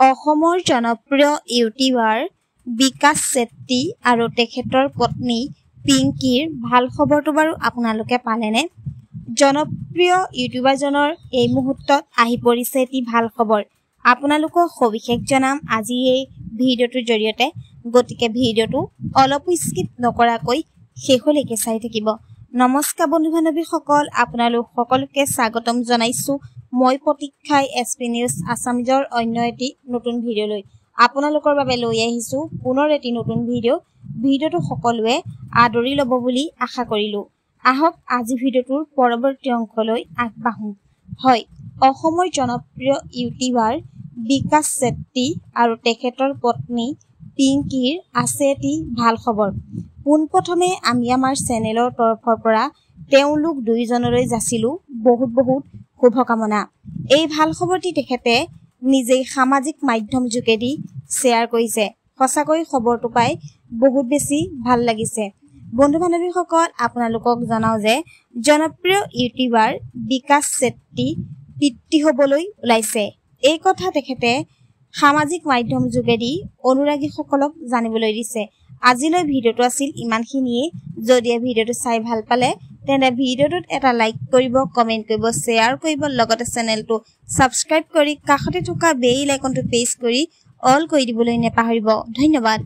অসমৰ জনপ্ৰিয় ইউটিউবাৰ বিকাশ চেত্ৰী আৰু তেখেতৰ পত্নী পিংকিৰ ভাল খবৰটো বাৰু আপোনালোকে পালেনে? জনপ্ৰিয় ইউটিউবাৰজনৰ এই মুহূৰ্তত আহি পৰিছে এটি ভাল খবৰ। আপোনালোকক সবিশেষ জনাম আজি এই ভিডিঅ'টোৰ জৰিয়তে, গতিকে ভিডিঅ'টো অলপ স্কিপ নকৰাকৈ শেষলৈকে চাই থাকিব। নমস্কাৰ বন্ধু বান্ধৱীসকল, আপোনালোক সকলোকে স্বাগতম জনাইছো মই প্ৰতীক্ষাই এছপি নিউজ আছামিজৰ অন্য এটি নতুন ভিডিঅ'লৈ। আপোনালোকৰ বাবে লৈ আহিছো পুনৰ এটি নতুন ভিডিঅ'টো সকলোৱে আদৰি ল'ব বুলি আশা কৰিলো। আহক আজি ভিডিঅ'টোৰ পৰৱৰ্তী অংশলৈ আগবাঢ়ো। হয়, অসমৰ জনপ্ৰিয় ইউটিউবাৰ বিকাশ চেত্ৰী আৰু তেখেতৰ পত্নী পিংকিৰ আছে এটি ভাল খবৰ। পোনপ্ৰথমে আমি আমাৰ চেনেলৰ তৰফৰ পৰা তেওঁলোক দুইজনলৈ যাচিলো বহুত শুভকামনা। এই ভাল খবৰটি তেখেতে নিজেই সামাজিক মাধ্যম যোগেদি শ্বেয়াৰ কৰিছে। সঁচাকৈ খবৰটো পাই বহুত বেছি ভাল লাগিছে। বন্ধু বান্ধৱীসকল, আপোনালোকক জনাও যে জনপ্ৰিয় ইউটিউবাৰ বিকাশ চেত্ৰী পিতৃ হ'বলৈ ওলাইছে। এই কথা তেখেতে সামাজিক মাধ্যম যোগেদি অনুৰাগীসকলক জানিবলৈ দিছে। আজিলৈ ভিডিঅ'টো আছিল ইমানখিনিয়ে। যদি ভিডিঅ'টো চাই ভাল পালে তেন্তে ভিডিঅ'টোত এটা লাইক কৰিব, কমেণ্ট কৰিব, শ্বেয়াৰ কৰিব, লগতে চেনেলটো ছাবস্ক্ৰাইব কৰি কাষতে থকা বেল আইকনটো প্ৰেছ কৰি অল কৰি দিবলৈ নাপাহৰিব। ধন্যবাদ।